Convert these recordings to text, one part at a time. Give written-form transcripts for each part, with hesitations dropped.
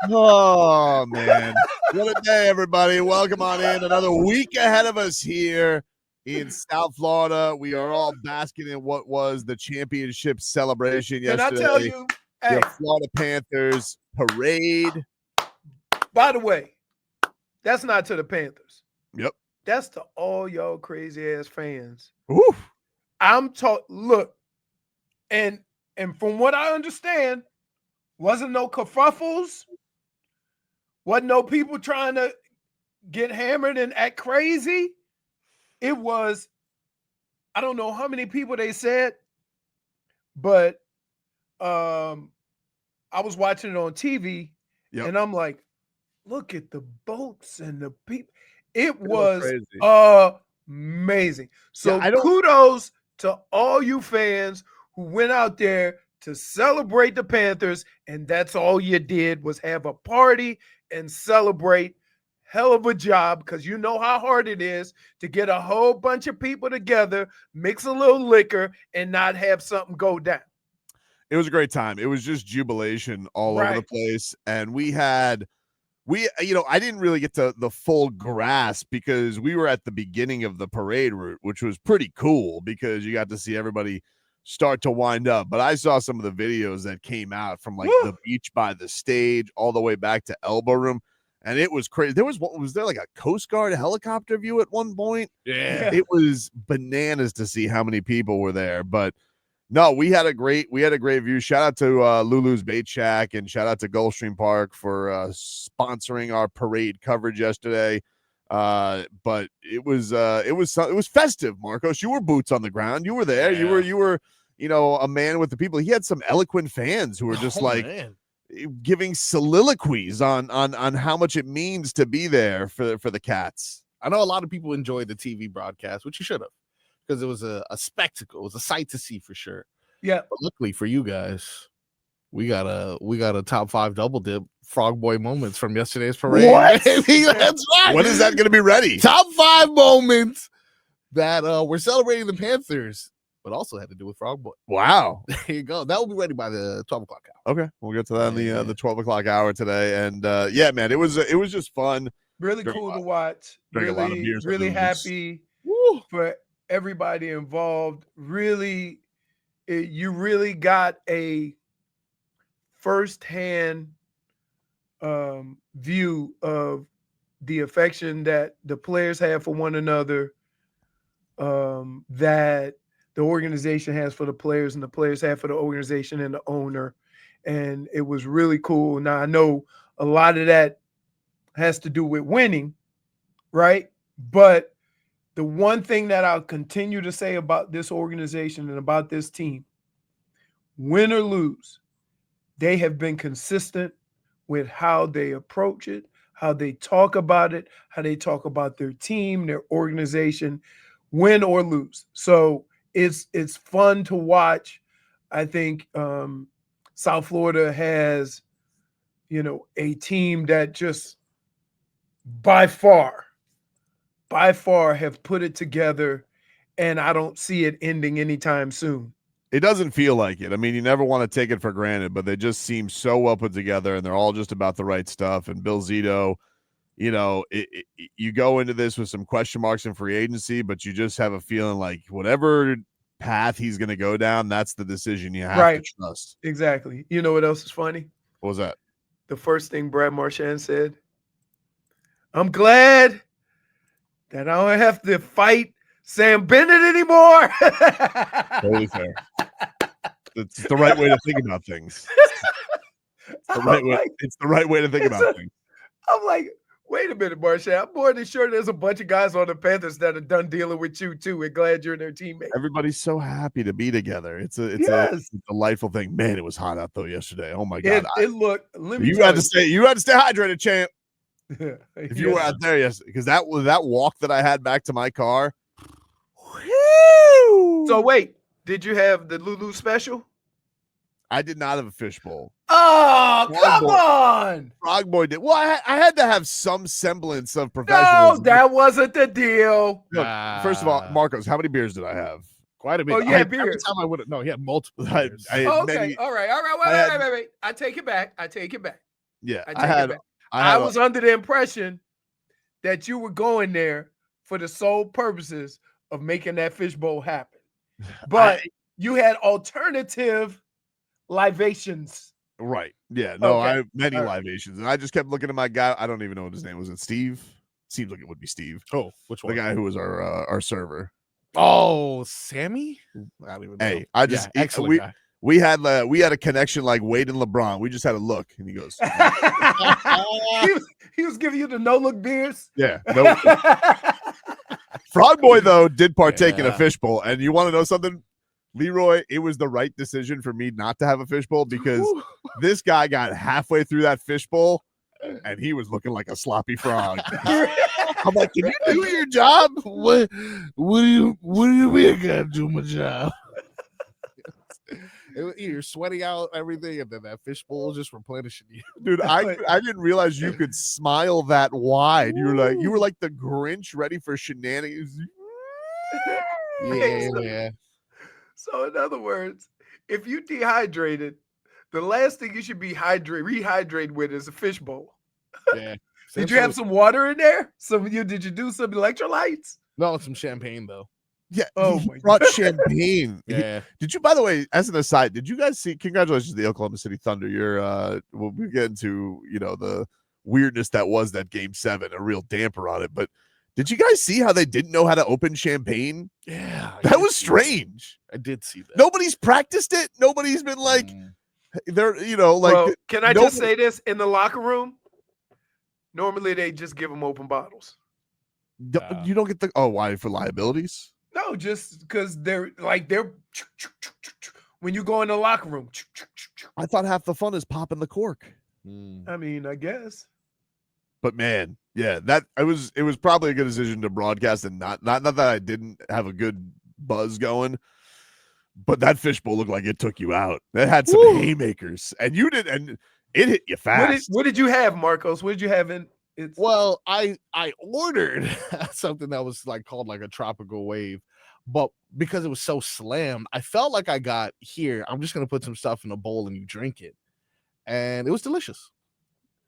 Oh, man. What a day, everybody. Welcome on in. Another week ahead of us here in South Florida. We are all basking in what was the championship celebration yesterday. Can I tell you? Hey, the Florida Panthers parade. By the way, that's not to the Panthers. Yep. That's to all y'all crazy ass fans. Ooh. Look, and from what I understand, wasn't no kerfuffles, wasn't no people trying to get hammered and act crazy. It was, I don't know how many people they said, but I was watching it on TV, and I'm like, look at the boats and the people. It was amazing. So kudos to all you fans who went out there to celebrate the Panthers, and that's all you did was have a party and celebrate. Hell of a job, because you know how hard it is to get a whole bunch of people together, mix a little liquor, and not have something go down. It was a great time. It was just jubilation all over the place. And I didn't really get to the full grasp because we were at the beginning of the parade route, which was pretty cool because you got to see everybody start to wind up. But I saw some of the videos that came out from like the beach by the stage all the way back to Elbow Room. And it was crazy. Was there like a Coast Guard helicopter view at one point? Yeah. It was bananas to see how many people were there. But no, we had a great view. Shout out to Lulu's Bait Shack and shout out to Gulfstream Park for sponsoring our parade coverage yesterday. But it was festive, Marcos. You were boots on the ground. You were there. Yeah. You were a man with the people. He had some eloquent fans who were just giving soliloquies on how much it means to be there for the Cats. I know a lot of people enjoyed the TV broadcast, which you should have, because it was a spectacle. It was a sight to see for sure. Yeah. But luckily for you guys, we got a top 5 double dip Frog Boy moments from yesterday's parade. What? That's right. When is that going to be ready? Top 5 moments that we're celebrating the Panthers, but also had to do with Frog Boy. Wow. There you go. That will be ready by the 12 o'clock hour. Okay. We'll get to that in the 12 o'clock hour today. And man, it was just fun. Really cool to watch. Really happy for everybody involved. Really, you really got a firsthand view of the affection that the players have for one another, that the organization has for the players and the players have for the organization and the owner. And it was really cool. Now, I know a lot of that has to do with winning, right? But the one thing that I'll continue to say about this organization and about this team, win or lose, they have been consistent with how they approach it, how they talk about it, how they talk about their team, their organization, win or lose. So it's fun to watch. I think South Florida has, a team that just by far have put it together, and I don't see it ending anytime soon. It doesn't feel like it. I mean, you never want to take it for granted, but they just seem so well put together, and they're all just about the right stuff. And Bill Zito, you go into this with some question marks in free agency, but you just have a feeling like whatever path he's going to go down, that's the decision you have to trust. Exactly. You know what else is funny? What was that? The first thing Brad Marchand said, I'm glad that I don't have to fight Sam Bennett anymore. Totally fair. It's the right way to think about things. It's the right way to think about things. I'm like, wait a minute, Marchand. I'm more than sure there's a bunch of guys on the Panthers that are done dealing with you too. We're glad you're their teammate. Everybody's so happy to be together. It's a delightful thing. Man, it was hot out though yesterday. Oh my God. It looked. You had to stay hydrated, champ. If you were out there yesterday, because that walk that I had back to my car. Whoo! So wait, did you have the Lulu special? I did not have a fishbowl. Oh, come on. Frog Boy did. Well, I had to have some semblance of professionalism. No, that wasn't the deal. Look, first of all, Marcos, how many beers did I have? Quite a bit. Oh, you had beers. Every time he had multiple beers. Okay, all right. Wait. I take it back. Yeah, I take it back. I was under the impression that you were going there for the sole purposes of making that fishbowl happen. But you had alternative libations. Right. Yeah. No, Okay. I have many All right. libations. And I just kept looking at my guy. I don't even know what his name was. It Steve? Seems like it would be Steve. Oh, which one? The guy who was our server. Oh, Sammy? I don't even know. Hey, I just excellent guy. we had a connection like Wade and LeBron. We just had a look, and he goes, he was giving you the no look beers. Yeah. Nope. Frog Boy though did partake in a fishbowl, and you want to know something, Leroy? It was the right decision for me not to have a fishbowl because this guy got halfway through that fishbowl, and he was looking like a sloppy frog. I'm like, can you do your job? What do you mean I gotta do my job? You're sweating out everything, and then that fishbowl just replenishing you. Dude, I didn't realize you could smile that wide. You were like the Grinch ready for shenanigans. Yeah. So in other words, if you dehydrated, the last thing you should be rehydrate with is a fishbowl. Yeah. Did you have some water in there? Did you do some electrolytes? No, some champagne though. Yeah. Oh, he my brought champagne. Yeah. Did you, by the way, as an aside, did you guys see? Congratulations to the Oklahoma City Thunder. You're we'll get into the weirdness that was that game 7, a real damper on it. But did you guys see how they didn't know how to open champagne? Yeah. That was strange. I did see that. Nobody's practiced it. Nobody's been like they're like. Well, can I just say this in the locker room? Normally they just give them open bottles. You don't get why, for liabilities? No, just because they're when you go in the locker room. I thought half the fun is popping the cork. I mean, I guess. But man, yeah, it was probably a good decision to broadcast and not that I didn't have a good buzz going, but that fishbowl looked like it took you out. It had some haymakers, and it hit you fast. What did you have, Marcos? What did you have in? Well, I ordered something that was called a tropical wave, but because it was so slammed, I felt like I got here. I'm just gonna put some stuff in a bowl and you drink it, and it was delicious,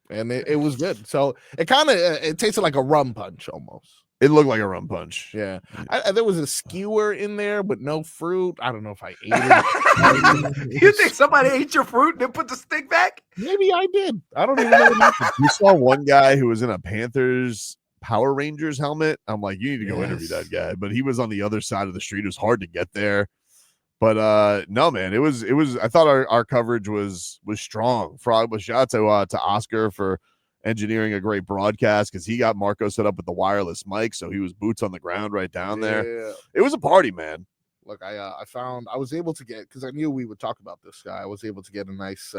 and it was good. So it kind of it tasted like a rum punch almost. It looked like a rum punch. Yeah, there was a skewer in there, but no fruit. I don't know if I ate it. You think somebody ate your fruit and then put the stick back? Maybe I did. I don't even know what happened. You saw one guy who was in a Panthers Power Rangers helmet. I'm like, you need to go interview that guy. But he was on the other side of the street. It was hard to get there. But no, man, it was. I thought our coverage was strong. Frog, but shout out to Oscar for engineering a great broadcast because he got Marco set up with the wireless mic, so he was boots on the ground right down there. It was a party, man. Look, I was able to get, because I knew we would talk about this guy. I was able to get a nice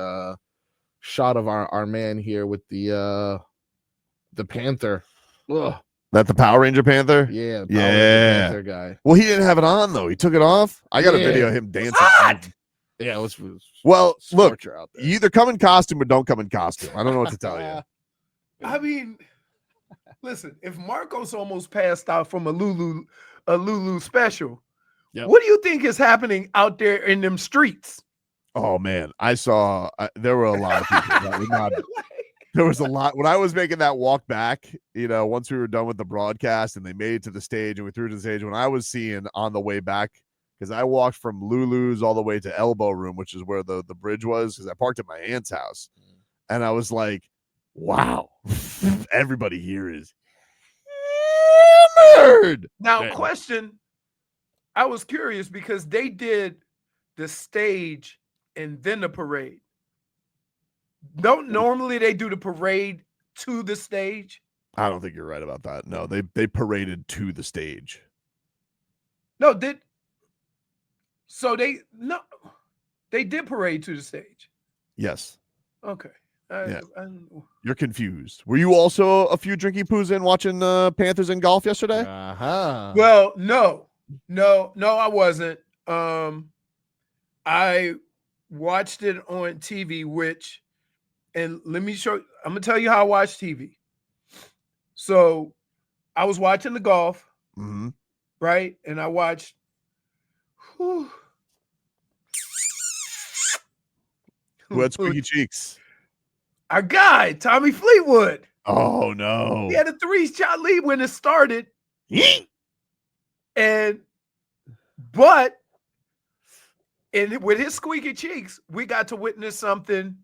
shot of our man here with the Panther. Ugh. That the Power Ranger Panther? Yeah, Ranger Panther guy. Well, he didn't have it on though. He took it off. I got a video of him dancing. Yeah, it was well, look, out there. You either come in costume or don't come in costume. I don't know what to tell you. I mean, listen, if Marcos almost passed out from a Lulu special, what do you think is happening out there in them streets? Oh man, I saw there were a lot of people that were not. There was a lot when I was making that walk back. Once we were done with the broadcast and they made it to the stage and we threw to the stage. When I was seeing on the way back, because I walked from Lulu's all the way to Elbow Room, which is where the bridge was, because I parked at my aunt's house, and I was like, wow, everybody here is hammered. Now, question, I was curious because they did the stage and then the parade. Normally they do the parade to the stage? I don't think you're right about that. No, they paraded to the stage. No, they did parade to the stage. Yes. Okay. You're confused. Were you also a few drinky poos in watching Panthers in golf yesterday? Uh-huh. Well, no, I wasn't. I watched it on TV, and let me show. I'm gonna tell you how I watch TV. So, I was watching the golf, right, and I watched. Who had squeaky cheeks? Our guy, Tommy Fleetwood. Oh no. He had a 3-shot lead when it started. But with his squeaky cheeks, we got to witness something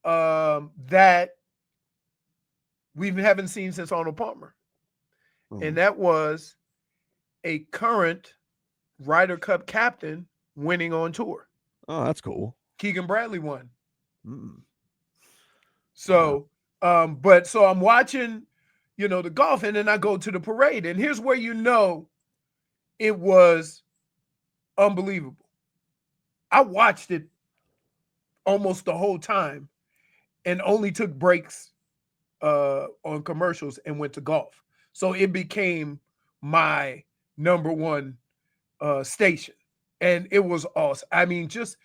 that we haven't seen since Arnold Palmer. And that was a current Ryder Cup captain winning on tour. Oh, that's cool. Keegan Bradley won. So, so I'm watching, the golf, and then I go to the parade, and here's where it was unbelievable. I watched it almost the whole time and only took breaks on commercials and went to golf. So it became my number one station, and it was awesome. I mean, just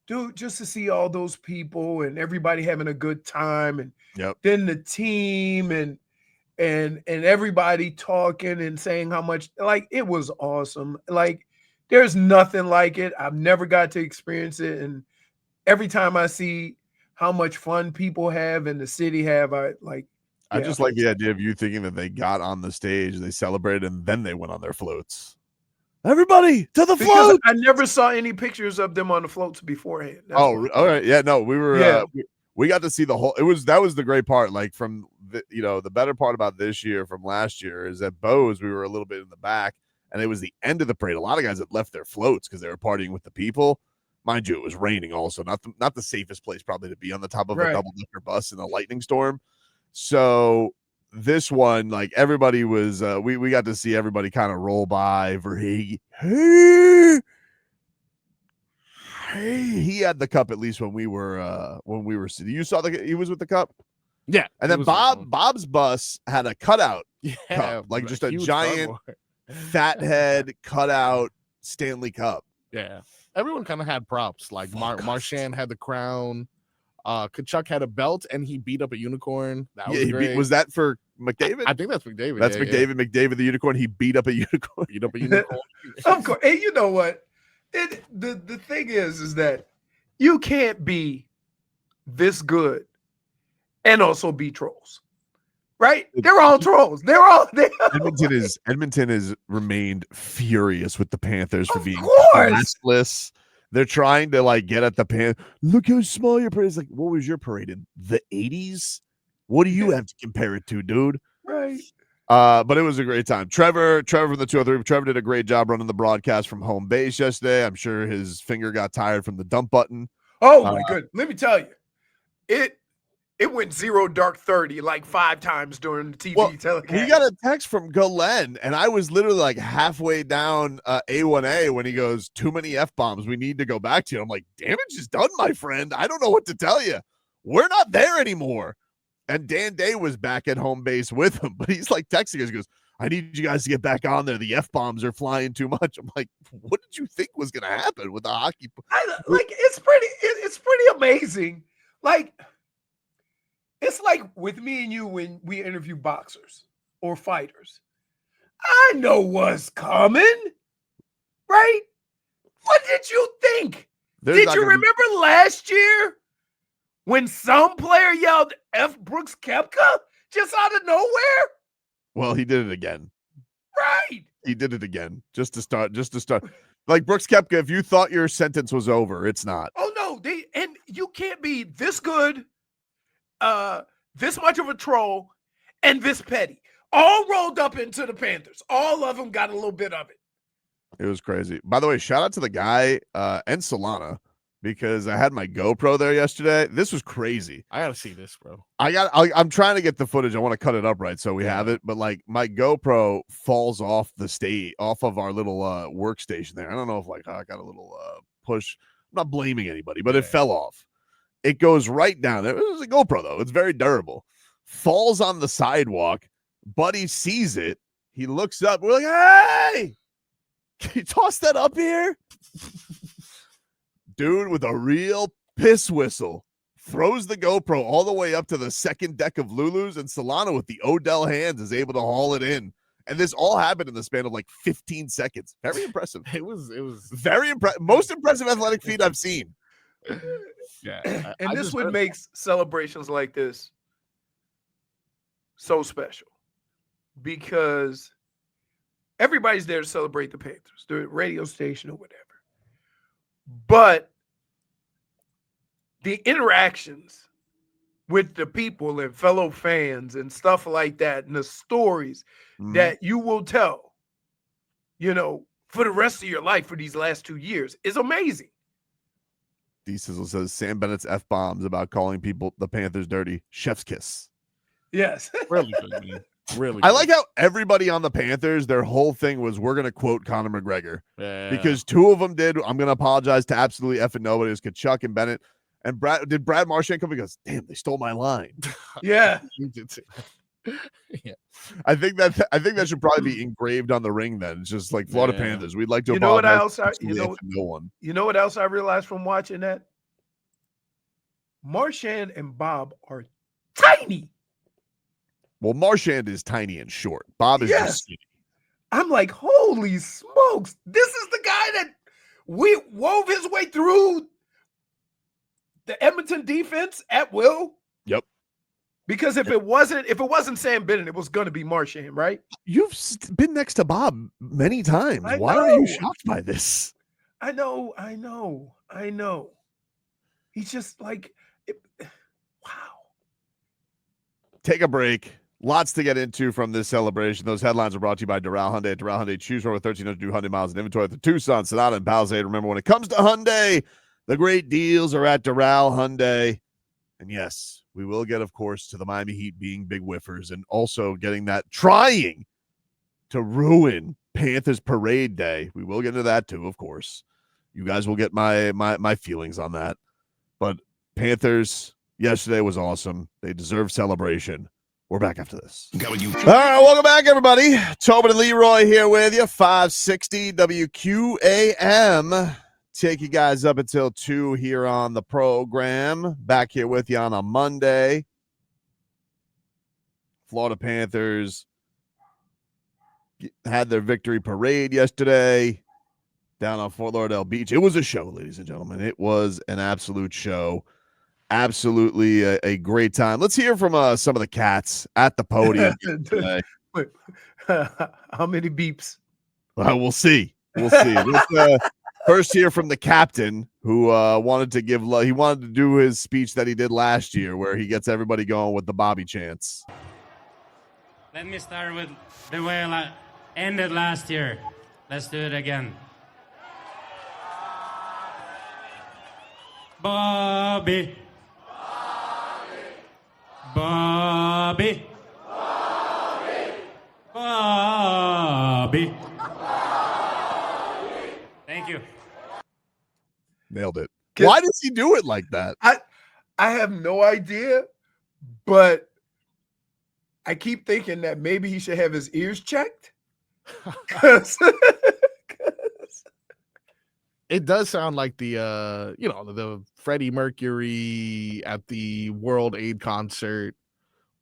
to see all those people and everybody having a good time, and then the team and everybody talking and saying how much, like, it was awesome. Like, there's nothing like it. I've never got to experience it, and every time I see how much fun people have and the city have, I just like the idea of you thinking that they got on the stage, they celebrated, and then they went on their floats. Everybody to the float. I never saw any pictures of them on the floats beforehand. All right. Yeah, no, we were we got to see the whole. That was the great part. Like, from the better part about this year from last year is that Bose, we were a little bit in the back, and it was the end of the parade. A lot of guys had left their floats because they were partying with the people. Mind you, it was raining also. Not the safest place probably to be on the top of a double-decker bus in a lightning storm. So this one, like, everybody was we got to see everybody kind of roll by. Verhage, he had the cup, at least when we were sitting. You saw he was with the cup? Yeah. And then Bob's bus had a cutout cup, like just a giant fathead cutout Stanley Cup. Yeah. Everyone kind of had props. Like Marchand had the crown. Kachuk had a belt, and he beat up a unicorn. That was great. Was that for McDavid? I think that's McDavid. That's McDavid. Yeah. McDavid the unicorn. He beat up a unicorn. Of course. And you know what? The thing is that you can't be this good and also be trolls, right? They're all trolls. They're all there. Edmonton has remained furious with the Panthers for being classless. They're trying to, like, get at the Panthers. Look how small your parade is. Like, what was your parade in the 80s? What do you have to compare it to, dude? Right. But it was a great time. Trevor from the 203. Trevor did a great job running the broadcast from home base yesterday. I'm sure his finger got tired from the dump button. Oh my goodness. Let me tell you. It went 0 dark 30 like 5 times during the TV telecast. We got a text from Glenn, and I was literally like halfway down A1A when he goes, "Too many F-bombs. We need to go back to you." I'm like, damage is done, my friend. I don't know what to tell you. We're not there anymore. And Dan Day was back at home base with him, but he's like texting us. He goes, "I need you guys to get back on there. The F-bombs are flying too much." I'm like, what did you think was going to happen with the hockey? It's pretty amazing. Like, it's like with me and you when we interview boxers or fighters. I know what's coming, right? What did you think? Did you remember last year when some player yelled F. Brooks Koepka just out of nowhere? Well, he did it again. Right. He did it again just to start. Like Brooks Koepka, if you thought your sentence was over, it's not. Oh, no. And you can't be this good, this much of a troll, and this petty. All rolled up into the Panthers. All of them got a little bit of it. It was crazy. By the way, shout out to the guy and Solana, because I had my GoPro there yesterday. This was crazy. I gotta see this, bro. I'm trying to get the footage. I want to cut it up right so we have it. But like my GoPro falls off of our little workstation there. I don't know if I got a little push. I'm not blaming anybody, but it fell off. It goes right down there. It was a GoPro though. It's very durable. Falls on the sidewalk. Buddy sees it. He looks up. We're like, "Hey, can you toss that up here?" Dude with a real piss whistle throws the GoPro all the way up to the second deck of Lulu's, and Solana with the Odell hands is able to haul it in. And this all happened in the span of like 15 seconds. Very impressive. It was very impressive. Most impressive athletic feat I've seen. Yeah. And I this just- what makes celebrations like this so special, because everybody's there to celebrate the Panthers, the radio station or whatever. But the interactions with the people and fellow fans and stuff like that, and the stories that you will tell, for the rest of your life for these last 2 years is amazing. D Sizzle says Sam Bennett's F-bombs about calling people the Panthers dirty. Chef's kiss. Yes. really good, man. Really I good. like how everybody on the Panthers, their whole thing was, we're going to quote Conor McGregor. Yeah. Because two of them did. I'm going to apologize to absolutely effing nobody. It was Kachuk and Bennett. And Brad Marchand come and goes, damn, they stole my line. Yeah. You did too. Yeah. I think that should probably be engraved on the ring then. It's just like Florida Yeah. Panthers. We'd like to You know what apologize else? to absolutely effing no one. You know what else I realized from watching that? Marchand and Bob are tiny. Well, Marchand is tiny and short. Bob is Yes. just skinny. I'm like, holy smokes. This is the guy that we wove his way through the Edmonton defense at will. Yep. Because if it wasn't Sam Bennett, it was going to be Marchand, right? You've been next to Bob many times. I Why are you know. shocked by this? I know. He's just like, wow. Take a break. Lots to get into from this celebration. Those headlines are brought to you by Doral Hyundai. At Doral Hyundai, choose over 1,300 new Hyundai miles in inventory at the Tucson, Sonata, and Palisade. Remember, when it comes to Hyundai, the great deals are at Doral Hyundai. And yes, we will get, of course, to the Miami Heat being big whiffers and also trying to ruin Panthers Parade Day. We will get into that too, of course. You guys will get my feelings on that. But Panthers yesterday was awesome. They deserve celebration. We're back after this. All right, welcome back, everybody. Tobin and Leroy here with you, 560 WQAM. Take you guys up until 2 here on the program. Back here with you on a Monday. Florida Panthers had their victory parade yesterday down on Fort Lauderdale Beach. It was a show, ladies and gentlemen. It was an absolute show. Absolutely a great time. Let's hear from some of the cats at the podium today. How many beeps? Well, we'll see. Let's first hear from the captain, who wanted to do his speech that he did last year, where he gets everybody going with the Bobby chants. Let me start with the way I ended last year. Let's do it again. Bobby. Bobby. Bobby. Thank you. Nailed it. Why does he do it like that? I have no idea, but I keep thinking that maybe he should have his ears checked. It does sound like the Freddie Mercury at the World Aid concert.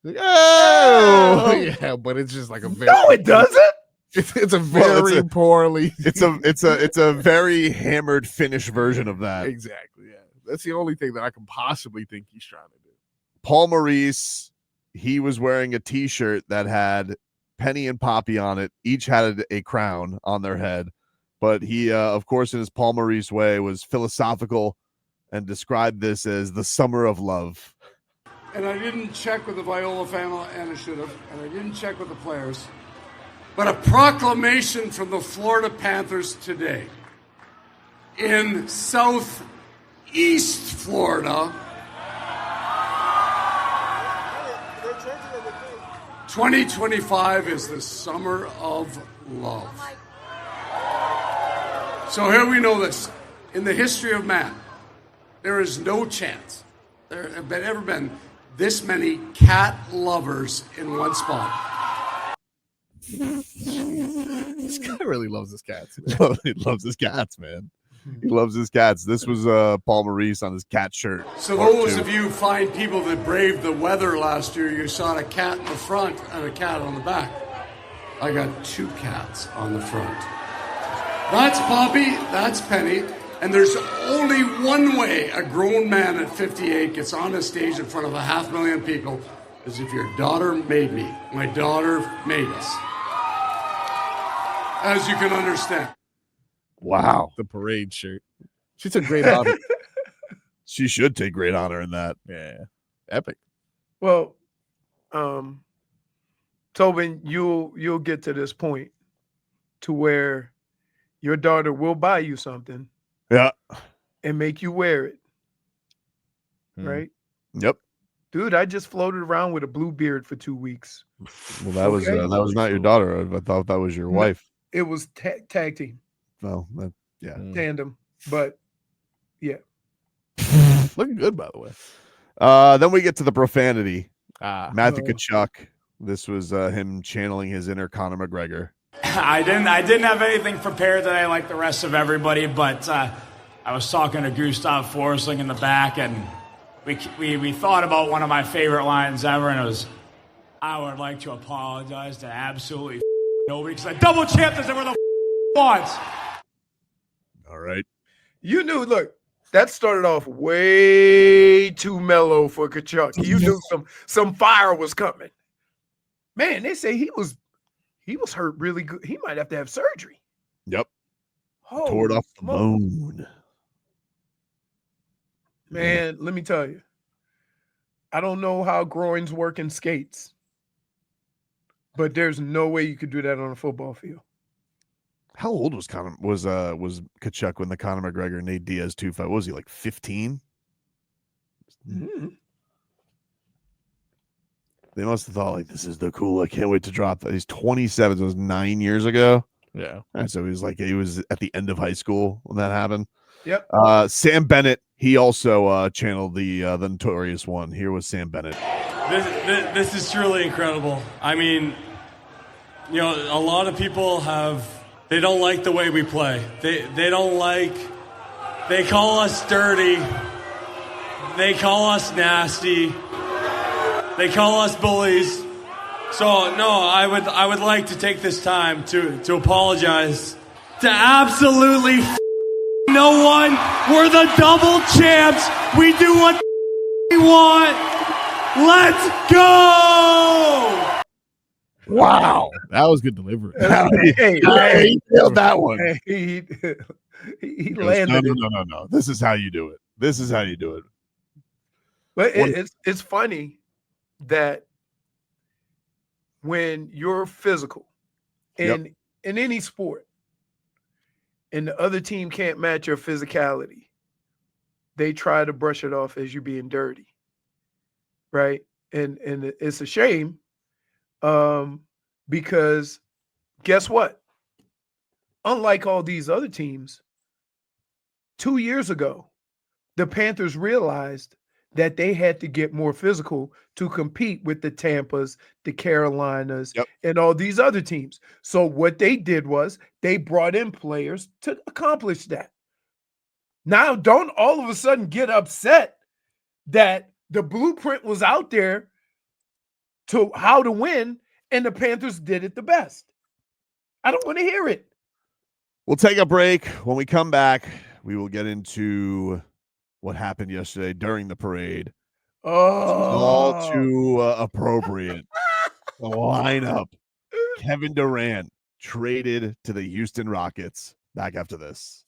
Oh, yeah, but it's just like a very No, it doesn't. It's a very poorly. It's a very hammered Finnish version of that. Exactly. Yeah, that's the only thing that I can possibly think he's trying to do. Paul Maurice, he was wearing a T-shirt that had Penny and Poppy on it. Each had a crown on their head, but he, of course, in his Paul Maurice way, was philosophical and described this as the summer of love. And I didn't check with the Viola family, and I should have, and I didn't check with the players. But a proclamation from the Florida Panthers today. In Southeast Florida, 2025 is the summer of love. So here we know this. In the history of man, there is no chance there have ever been this many cat lovers in one spot. This guy really loves his cats. He loves his cats, man. He loves his cats. This was Paul Maurice on his cat shirt. So those of you fine people that braved the weather last year, you saw a cat in the front and a cat on the back. I got 2 cats on the front. That's Poppy, that's Penny, And there's only one way a grown man at 58 gets on a stage in front of 500,000 people, is if your daughter made me. My daughter made us. As you can understand. Wow. The parade shirt. She took great honor. She should take great honor in that. Yeah. Epic. Well, Tobin, you'll get to this point to where your daughter will buy you something. Yeah. And make you wear it. Hmm. Right? Yep. Dude, I just floated around with a blue beard for 2 weeks. Well, that was not your daughter. I thought that was your wife. It was tag team. Well, yeah. Tandem. But yeah. Looking good, by the way. Then we get to the profanity. Matthew Oh. Tkachuk. This was him channeling his inner Conor McGregor. I didn't have anything prepared today like the rest of everybody, but I was talking to Gustav Forsling in the back, and we thought about one of my favorite lines ever, and it was, I would like to apologize to absolutely nobody because I double champed this over the once. All right. You knew, look, that started off way too mellow for Tkachuk. You knew some fire was coming. Man, they say he was hurt really good. He might have to have surgery. Yep. Holy Tore it off the smoke. bone. Man, let me tell you. I don't know how groins work in skates, but there's no way you could do that on a football field. How old was Tkachuk when the Conor McGregor Nate Diaz 2 fight? What was he, like 15? Mm-hmm. They must have thought, like, this is the cool. I can't wait to drop that. He's 27. So it was 9 years ago. Yeah. And so he was at the end of high school when that happened. Yep. Sam Bennett, he also channeled the Notorious One. Here was Sam Bennett. This is truly incredible. I mean, a lot of people they don't like the way we play. They don't like, they call us dirty. They call us nasty. They call us bullies. So no, I would like to take this time to apologize to absolutely no one. We're the double champs. We do what we want. Let's go. Wow. That was good delivery. He nailed that one. He goes, landed it. No. This is how you do it. This is how you do it. But it's funny that when you're physical in any sport and the other team can't match your physicality, they try to brush it off as you being dirty. Right? And it's a shame because guess what? Unlike all these other teams, 2 years ago, the Panthers realized that they had to get more physical to compete with the Tampas, the Carolinas, and all these other teams. So what they did was they brought in players to accomplish that. Now, don't all of a sudden get upset that the blueprint was out there to how to win, and the Panthers did it the best. I don't want to hear it. We'll take a break. When we come back, we will get into what happened yesterday during the parade. All too appropriate. The lineup. Kevin Durant traded to the Houston Rockets. Back after this.